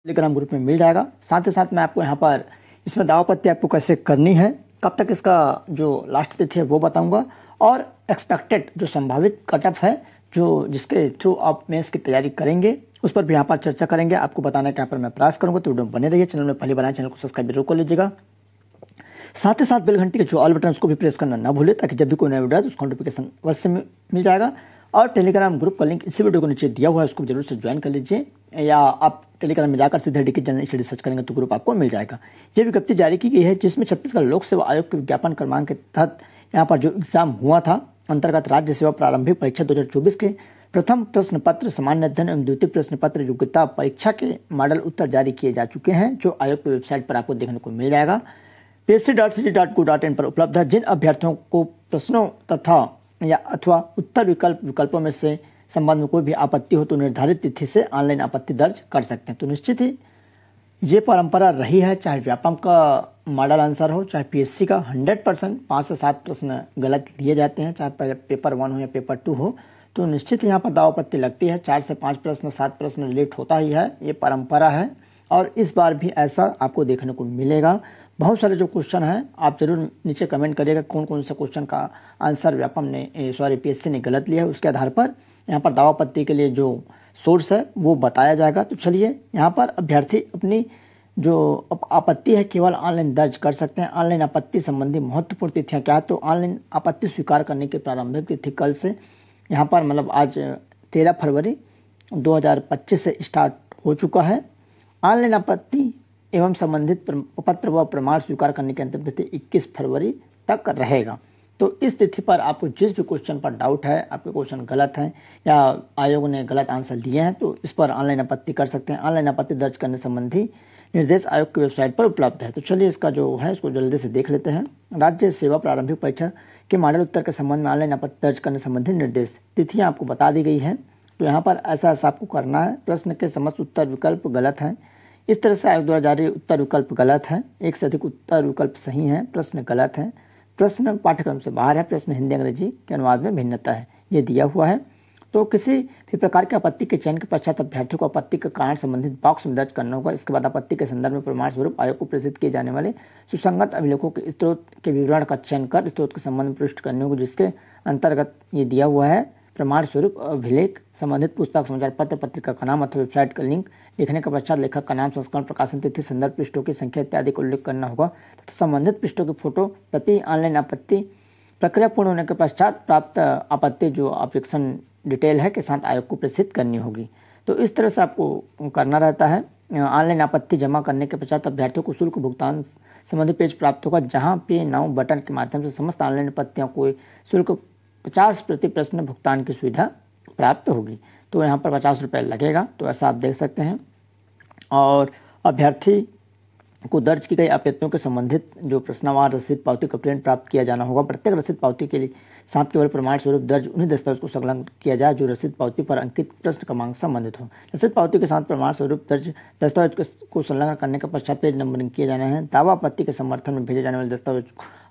Telegram group में मिल जाएगा। साथ ही साथ मैं आपको यहाँ पर इसमें दावापत्ती आपको कैसे करनी है, कब तक इसका जो लास्ट तिथि है वो बताऊंगा, और एक्सपेक्टेड जो संभावित कट ऑफ है जो जिसके थ्रू आप मेंस की तैयारी करेंगे उस पर भी यहाँ पर चर्चा करेंगे। आपको बताने का यहाँ पर मैं प्रयास करूँगा, तो वीडियो बने रहिए। चैनल में पहली बार आए, चैनल को सब्सक्राइब जरूर कर लीजिएगा। साथ ही साथ बेल घंटी के जो ऑल बटन उसको भी प्रेस करना ना भूले, ताकि जब भी कोई नया वीडियो आए तो उसका नोटिफिकेशन अवश्य मिल जाएगा। और टेलीग्राम ग्रुप का लिंक इसी वीडियो को नीचे दिया हुआ है, उसको जरूर से ज्वाइन कर लीजिए, या आप टेलीग्राम में जाकर सीधे डीके जनरल स्टडी सर्च करेंगे तो ग्रुप आपको मिल जाएगा। ये विज्ञप्ति जारी की गई है जिसमें छत्तीसगढ़ लोक सेवा आयोग के विज्ञापन क्रमांक के तहत यहाँ पर जो एग्जाम हुआ था अंतर्गत राज्य सेवा प्रारंभिक परीक्षा 2024 के प्रथम प्रश्न पत्र, सामान्य अध्ययन एवं द्वितीय प्रश्न पत्र योग्यता परीक्षा के मॉडल उत्तर जारी किए जा चुके हैं, जो आयोग की वेबसाइट पर आपको देखने को मिल जाएगा। psc.cg.go.in पर उपलब्ध है। जिन अभ्यर्थियों को प्रश्नों तथा या अथवा उत्तर विकल्पों में से संबंध में कोई भी आपत्ति हो तो निर्धारित तिथि से ऑनलाइन आपत्ति दर्ज कर सकते हैं। तो निश्चित ही ये परंपरा रही है, चाहे व्यापम का मॉडल आंसर हो चाहे पीएससी का, 100% 5 से 7 प्रश्न गलत लिए जाते हैं, चाहे पेपर 1 हो या पेपर 2 हो। तो निश्चित यहाँ पर दावपत्ती लगती है, 4 से 5 प्रश्न 7 प्रश्न लेट होता ही है, ये परंपरा है और इस बार भी ऐसा आपको देखने को मिलेगा। बहुत सारे जो क्वेश्चन हैं आप जरूर नीचे कमेंट करिएगा कौन कौन से क्वेश्चन का आंसर व्यापम ने पीएससी ने गलत लिया है, उसके आधार पर यहाँ पर दावापत्ती के लिए जो सोर्स है वो बताया जाएगा। तो चलिए, यहाँ पर अभ्यर्थी अपनी जो आपत्ति है केवल ऑनलाइन दर्ज कर सकते हैं। ऑनलाइन आपत्ति संबंधी महत्वपूर्ण तिथियाँ क्या है, तो ऑनलाइन आपत्ति स्वीकार करने की प्रारंभिक तिथि कल से यहाँ पर मतलब आज 13 फरवरी 2025 से स्टार्ट हो चुका है। ऑनलाइन आपत्ति एवं संबंधित पत्र व प्रमाण स्वीकार करने की अंतिम तिथि 21 फरवरी तक रहेगा। तो इस तिथि पर आपको जिस भी क्वेश्चन पर डाउट है, आपके क्वेश्चन गलत हैं या आयोग ने गलत आंसर दिए हैं, तो इस पर ऑनलाइन आपत्ति कर सकते हैं। ऑनलाइन आपत्ति दर्ज करने संबंधी निर्देश आयोग की वेबसाइट पर उपलब्ध है। तो चलिए इसका जो है इसको जल्दी से देख लेते हैं। राज्य सेवा प्रारंभिक परीक्षा के मॉडल उत्तर के संबंध में ऑनलाइन आपत्ति दर्ज करने संबंधी निर्देश तिथियाँ आपको बता दी गई है। तो यहाँ पर ऐसा आपको करना है। प्रश्न के समस्त उत्तर विकल्प गलत हैं, इस तरह से आयोग द्वारा जारी उत्तर विकल्प गलत है, एक से अधिक उत्तर विकल्प सही हैं, प्रश्न गलत है, प्रश्न पाठ्यक्रम से बाहर है, प्रश्न हिंदी अंग्रेजी के अनुवाद में भिन्नता है, ये दिया हुआ है। तो किसी भी प्रकार की आपत्ति के चयन के पश्चात अभ्यर्थियों को आपत्ति का कारण संबंधित बॉक्स में दर्ज करना होगा। इसके बाद आपत्ति के संदर्भ में प्रमाण स्वरूप आयोग को प्रेषित किए जाने वाले सुसंगत अभिलेखों के स्रोत के विवरण का चयन कर स्रोत के संबंध में पृष्ठ करने होगा, जिसके अंतर्गत ये दिया हुआ है प्रमाण स्वरूप अभिलेख संबंधित पुस्तक, समाचार पत्र, पत्रिका का नाम अथवा वेबसाइट का लिंक लिखने के पश्चात लेखक का नाम, संस्करण, प्रकाशन तिथि, संदर्भ पृष्ठों की संख्या इत्यादि का उल्लेख करना होगा तथा संबंधित पृष्ठों की फोटो प्रति ऑनलाइन आपत्ति प्रक्रिया पूर्ण होने के पश्चात प्राप्त आपत्ति जो एप्लीकेशन डिटेल है के साथ आयोग को प्रेषित करनी होगी। तो इस तरह से आपको करना रहता है। ऑनलाइन आपत्ति जमा करने के पश्चात अभ्यर्थियों को शुल्क भुगतान संबंधी पेज प्राप्त होगा, जहाँ पे नाउ बटन के माध्यम से समस्त ऑनलाइन आपत्तियों को शुल्क 50 प्रति प्रश्न भुगतान की सुविधा प्राप्त होगी। तो यहाँ पर 50 रुपये लगेगा, तो ऐसा आप देख सकते हैं। और अभ्यर्थी को दर्ज की गई आपत्तियों के संबंधित जो प्रश्नवार रसीद पावती का प्रिंट प्राप्त किया जाना होगा। प्रत्येक रसीद पावती के लिए साथ केवल प्रमाण स्वरूप दर्ज उन्हीं दस्तावेज को संलग्न किया जाए जो रसीद पावती पर अंकित प्रश्न क्रमांक संबंधित हो। रसीद पावती के साथ प्रमाण स्वरूप दर्ज दस्तावेज को संलग्न करने के पश्चात पेज नंबरिंग किए जाने हैं। दावा आपत्ति के समर्थन में भेजे जाने वाले दस्तावेज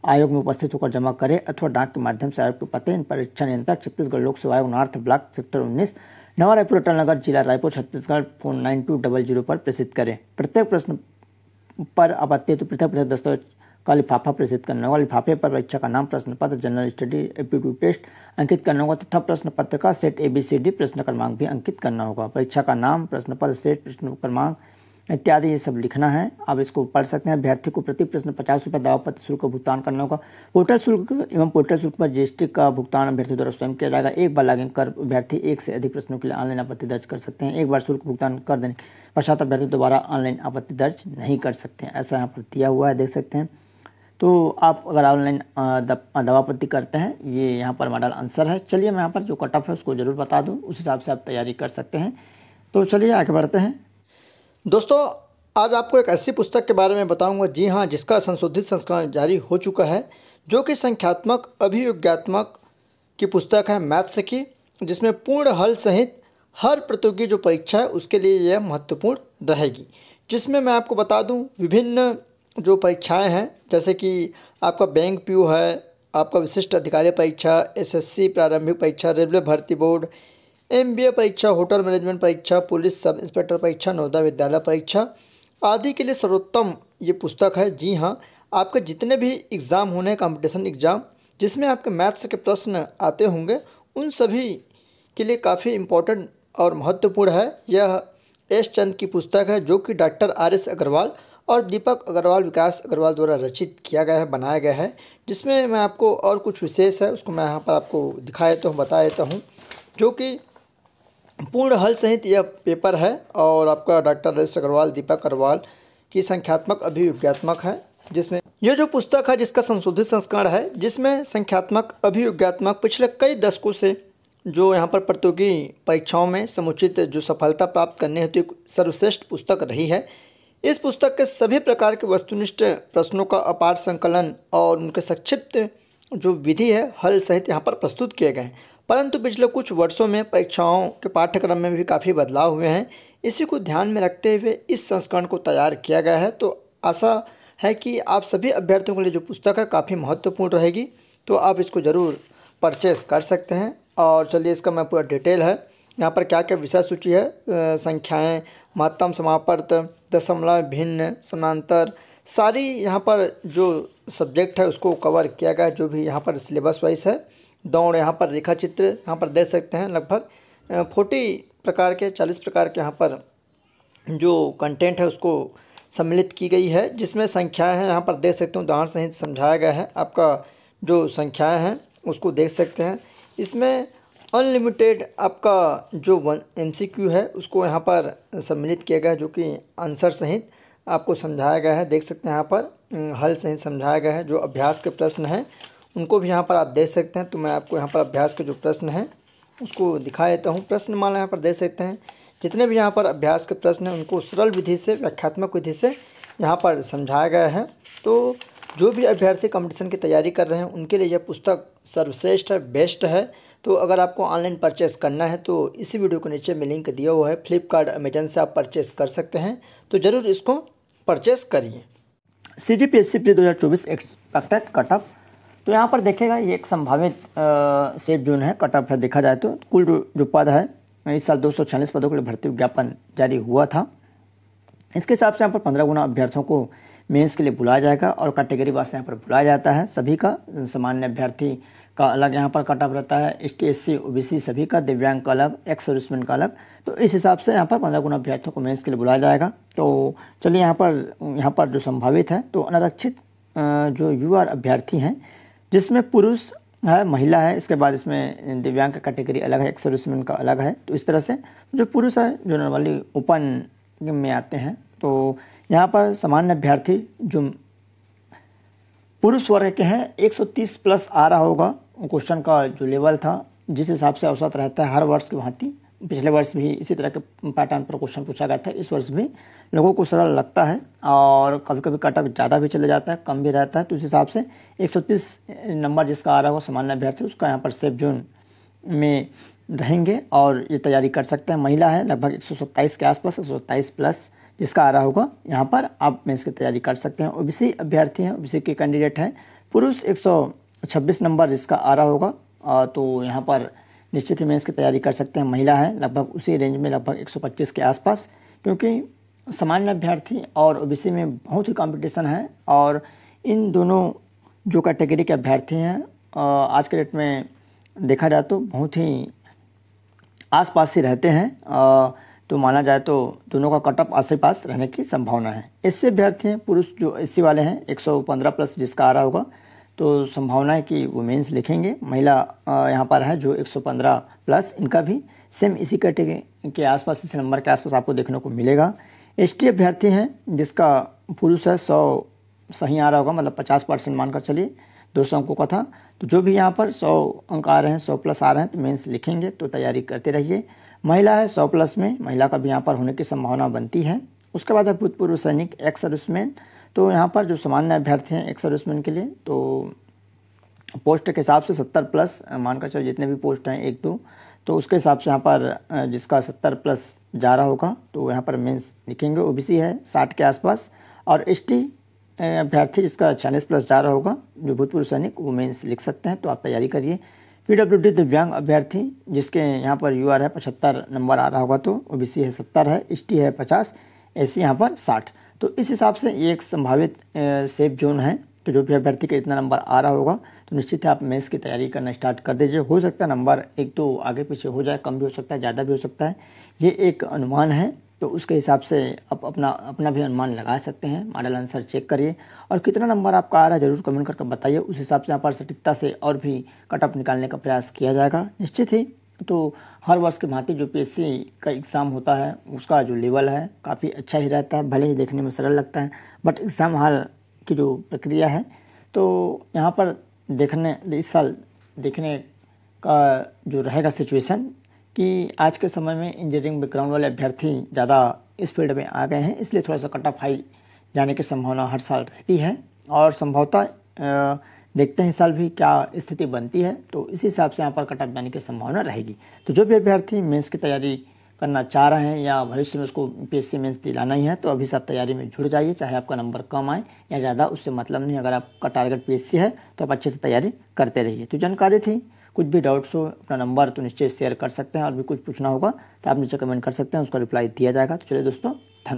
आयोग में उपस्थित होकर जमा करें अथवा डाक के माध्यम से आयोग के पते परीक्षा नियंत्रक छत्तीसगढ़ लोक सेवा आयोग नॉर्थ ब्लॉक सेक्टर 19 नवा रायपुर अटल नगर जिला रायपुर छत्तीसगढ़ फोन 9200 पर प्रेषित करें। प्रत्येक प्रश्न पर आपत्ति तो पृथक पृथक दस्तावेज का लिफाफा प्रेषित करना होगा। लिफाफे पर परीक्षा का नाम, प्रश्न पत्र, जनरल स्टडी, एप्टीट्यूड टेस्ट अंकित करना होगा तथा प्रश्न पत्र का सेट ABCD प्रश्न क्रमांक भी अंकित करना होगा। परीक्षा का नाम, प्रश्न पत्र, सेट, प्रश्न क्रमांक इत्यादि ये सब लिखना है। आप इसको पढ़ सकते हैं। अभ्यर्थी को प्रति प्रश्न 50 रुपये दावापत्र शुल्क का भुगतान करना होगा। पोर्टल शुल्क एवं पोर्टल शुल्क पर GST का भुगतान अभ्यर्थी द्वारा स्वयं किया जाएगा। एक बार लॉगिन कर अभ्यर्थी एक से अधिक प्रश्नों के लिए ऑनलाइन आपत्ति दर्ज कर सकते हैं। एक बार शुल्क भुगतान कर देने पश्चात अभ्यर्थी दोबारा ऑनलाइन आपत्ति दर्ज नहीं कर सकते हैं, ऐसा यहाँ पर दिया हुआ है, देख सकते हैं। तो आप अगर ऑनलाइन दावापत्ति करते हैं, ये यहाँ पर मॉडल आंसर है। चलिए मैं यहाँ पर जो कट ऑफ है उसको जरूर बता दूँ, उस हिसाब से आप तैयारी कर सकते हैं। तो चलिए आगे बढ़ते हैं। दोस्तों, आज आपको एक ऐसी पुस्तक के बारे में बताऊंगा, जी हाँ, जिसका संशोधित संस्करण जारी हो चुका है, जो कि संख्यात्मक अभियोगात्मक की पुस्तक है मैथ्स की, जिसमें पूर्ण हल सहित हर प्रतियोगी जो परीक्षा है उसके लिए यह महत्वपूर्ण रहेगी। जिसमें मैं आपको बता दूं विभिन्न जो परीक्षाएं हैं, जैसे कि आपका बैंक PO है, आपका विशिष्ट अधिकारी परीक्षा, SSC प्रारंभिक परीक्षा, रेलवे भर्ती बोर्ड, MBA परीक्षा, होटल मैनेजमेंट परीक्षा, पुलिस सब इंस्पेक्टर परीक्षा, नवोदय विद्यालय परीक्षा आदि के लिए सर्वोत्तम ये पुस्तक है। जी हाँ, आपके जितने भी एग्ज़ाम होने कंपटीशन एग्ज़ाम जिसमें आपके मैथ्स के प्रश्न आते होंगे, उन सभी के लिए काफ़ी इम्पोर्टेंट और महत्वपूर्ण है। यह एस चंद की पुस्तक है, जो कि डॉक्टर RS अग्रवाल और दीपक अग्रवाल, विकास अग्रवाल द्वारा रचित किया गया है, बनाया गया है। जिसमें मैं आपको और कुछ विशेष है उसको मैं यहाँ पर आपको दिखा देता हूँ, बता देता हूँ। जो कि पूर्ण हल सहित यह पेपर है और आपका डॉक्टर RS अग्रवाल, दीपक अग्रवाल की संख्यात्मक अभिविज्ञात्मक है। जिसमें यह जो पुस्तक है जिसका संशोधित संस्करण है, जिसमें संख्यात्मक अभिविज्ञात्मक पिछले कई दशकों से जो यहाँ पर प्रतियोगी परीक्षाओं में समुचित जो सफलता प्राप्त करने हेतु एक सर्वश्रेष्ठ पुस्तक रही है। इस पुस्तक के सभी प्रकार के वस्तुनिष्ठ प्रश्नों का अपार संकलन और उनके संक्षिप्त जो विधि है हल सहित यहाँ पर प्रस्तुत किए गए हैं। परंतु पिछले कुछ वर्षों में परीक्षाओं के पाठ्यक्रम में भी काफ़ी बदलाव हुए हैं। इसी को ध्यान में रखते हुए इस संस्करण को तैयार किया गया है। तो आशा है कि आप सभी अभ्यर्थियों के लिए जो पुस्तक है काफ़ी महत्वपूर्ण रहेगी, तो आप इसको ज़रूर परचेस कर सकते हैं। और चलिए इसका मैं पूरा डिटेल है यहाँ पर क्या क्या विषय सूची है, संख्याएँ, महत्तम, समापर्त, दशमलव, भिन्न, समांतर, सारी यहाँ पर जो सब्जेक्ट है उसको कवर किया गया है। जो भी यहाँ पर सिलेबस वाइज है, दौड़, यहाँ पर रेखा चित्र यहाँ पर दे सकते हैं। लगभग 40 प्रकार के यहाँ पर जो कंटेंट है उसको सम्मिलित की गई है। जिसमें संख्याएं हैं यहाँ पर देख सकते हैं, उदाहरण सहित समझाया गया है। आपका जो संख्याएं हैं उसको देख सकते हैं। इसमें अनलिमिटेड आपका जो MCQ है उसको यहाँ पर सम्मिलित किया गया है, जो कि आंसर सहित आपको समझाया गया है। देख सकते हैं यहाँ पर हल सहित समझाया गया है। जो अभ्यास के प्रश्न हैं उनको भी यहाँ पर आप देख सकते हैं। तो मैं आपको यहाँ पर अभ्यास के जो प्रश्न हैं उसको दिखा देता हूँ। प्रश्नमाला यहाँ पर देख सकते हैं। जितने भी यहाँ पर अभ्यास के प्रश्न हैं उनको सरल विधि से, व्याख्यात्मक विधि से यहाँ पर समझाया गया है। तो जो भी अभ्यर्थी कंपटीशन की तैयारी कर रहे हैं उनके लिए यह पुस्तक सर्वश्रेष्ठ है, बेस्ट है। तो अगर आपको ऑनलाइन परचेस करना है तो इसी वीडियो के नीचे में लिंक दिया हुआ है, फ्लिपकार्ट, अमेजन से आप परचेस कर सकते हैं। तो ज़रूर इसको परचेस करिए। CGPSC प्री 2024 एक्सपेक्टेड कटअप, तो यहाँ पर देखेगा ये एक संभावित सेफ जोन है, कटअप है। देखा जाए तो कुल जो पद है इस साल 246 पदों के लिए भर्ती विज्ञापन जारी हुआ था। इसके हिसाब से यहाँ पर 15 गुना अभ्यर्थियों को मेंस के लिए बुलाया जाएगा और कैटेगरी वाइज यहाँ पर बुलाया जाता है। सभी का सामान्य अभ्यर्थी का अलग यहाँ पर कटअप रहता है, ST SC OBC सभी का, दिव्यांग का अलग, एक्स सर्विसमैन का अलग। तो इस हिसाब से यहाँ पर 15 गुना अभ्यर्थियों को मेंस के लिए बुलाया जाएगा। तो चलिए यहाँ पर जो संभावित है, तो अनारक्षित जो युवा अभ्यर्थी हैं जिसमें पुरुष है, महिला है, इसके बाद इसमें दिव्यांग का कैटेगरी अलग है, एक्स सर्विसमैन का अलग है। तो इस तरह से जो पुरुष है जो नॉर्मली ओपन में आते हैं, तो यहाँ पर सामान्य अभ्यर्थी जो पुरुष वर्ग के हैं 130 प्लस आ रहा होगा। क्वेश्चन का जो लेवल था जिस हिसाब से औसत रहता है हर वर्ष की भांति, पिछले वर्ष भी इसी तरह के पैटर्न पर क्वेश्चन पूछा गया था। इस वर्ष भी लोगों को सरल लगता है और कभी कभी कटअप ज़्यादा भी चले जाता है, कम भी रहता है। तो इस हिसाब से 130 नंबर जिसका आ रहा होगा सामान्य अभ्यर्थी, उसका यहाँ पर सेफ जोन में रहेंगे और ये तैयारी कर सकते हैं। महिला है लगभग 127 के आसपास, 127 प्लस जिसका आ रहा होगा यहाँ पर आप मेंस की तैयारी कर सकते हैं। OBC अभ्यर्थी हैं, OBC के कैंडिडेट हैं, पुरुष 126 नंबर जिसका आ रहा होगा, तो यहाँ पर निश्चित ही मेंस की तैयारी कर सकते हैं। महिला है लगभग उसी रेंज में, लगभग 125 के आसपास, क्योंकि सामान्य अभ्यर्थी और OBC में बहुत ही कंपटीशन है। और इन दोनों जो कैटेगरी के अभ्यर्थी हैं आज के डेट में देखा जाए तो बहुत ही आसपास ही रहते हैं। तो माना जाए तो दोनों का कटअप आस पास रहने की संभावना है। SC अभ्यर्थी हैं, पुरुष जो SC वाले हैं 115 प्लस जिसका आ रहा होगा, तो संभावना है कि वो मेंस लिखेंगे। महिला यहाँ पर है जो 115 प्लस, इनका भी सेम इसी कैटेगरी के आसपास, इस नंबर के आसपास आपको देखने को मिलेगा। ST अभ्यर्थी हैं जिसका पुरुष है 100 सही आ रहा होगा, मतलब 50% मानकर चलिए, 200 अंकों का था। तो जो भी यहाँ पर 100 अंक आ रहे हैं, 100 प्लस आ रहे हैं, तो मेंस लिखेंगे। तो तैयारी करते रहिए। महिला है 100 प्लस में, महिला का भी यहाँ पर होने की संभावना बनती है। उसके बाद है भूतपूर्व सैनिक, एक्स सर्विसमैन। तो यहाँ पर जो सामान्य अभ्यर्थी हैं एक्स सर्विसमैन के लिए, तो पोस्ट के हिसाब से 70 प्लस मानकर चलिए, जितने भी पोस्ट हैं 1-2, तो उसके हिसाब से यहाँ पर जिसका 70 प्लस जा रहा होगा तो यहाँ पर मेंस लिखेंगे। OBC है 60 के आसपास, और ST अभ्यर्थी जिसका 40 प्लस जा रहा होगा, जो भूतपूर्व सैनिक, वो मेंस लिख सकते हैं। तो आप तैयारी करिए। पीडब्ल्यूडी दिव्यांग अभ्यर्थी जिसके यहाँ पर यूआर है 75 नंबर आ रहा होगा, तो ओबीसी है 70 है, एसटी है 50, एससी यहाँ पर 60। तो इस हिसाब से ये एक संभावित सेफ जोन है। तो जो भी अभ्यर्थी का इतना नंबर आ रहा होगा तो निश्चित है आप मेंस की तैयारी करना स्टार्ट कर दीजिए। हो सकता है नंबर एक तो आगे पीछे हो जाए, कम भी हो सकता है, ज़्यादा भी हो सकता है, ये एक अनुमान है। तो उसके हिसाब से आप अपना भी अनुमान लगा सकते हैं। मॉडल आंसर चेक करिए और कितना नंबर आपका आ रहा है ज़रूर कमेंट करके बताइए। उस हिसाब से यहाँ पर सटीकता से और भी कट ऑफ निकालने का प्रयास किया जाएगा निश्चित ही। तो हर वर्ष के भांति जो पीएससी का एग्ज़ाम होता है उसका जो लेवल है काफ़ी अच्छा ही रहता है, भले ही देखने में सरल लगता है, बट एग्ज़ाम हॉल की जो प्रक्रिया है तो यहाँ पर देखने इस साल देखने का जो रहेगा सिचुएशन कि आज के समय में इंजीनियरिंग बैकग्राउंड वाले अभ्यर्थी ज़्यादा इस फील्ड में आ गए हैं, इसलिए थोड़ा सा कट ऑफ हाई जाने की संभावना हर साल रहती है। और संभवतः देखते हैं इस साल भी क्या स्थिति बनती है, तो इस हिसाब से यहाँ पर कट ऑफ जाने की संभावना रहेगी। तो जो भी अभ्यर्थी मेंस की तैयारी करना चाह रहे हैं या भविष्य में उसको पीएससी मेंस दिलाना ही है, तो अभी से आप तैयारी में जुड़ जाइए, चाहे आपका नंबर कम आए या ज़्यादा, उससे मतलब नहीं। अगर आपका टारगेट पीएससी है तो आप अच्छे से तैयारी करते रहिए। तो जानकारी थी, कुछ भी डाउट्स हो अपना नंबर तो निश्चय शेयर कर सकते हैं, और भी कुछ पूछना होगा तो आप नीचे कमेंट कर सकते हैं, उसका रिप्लाई दिया जाएगा। तो चलिए दोस्तों, धन्यवाद।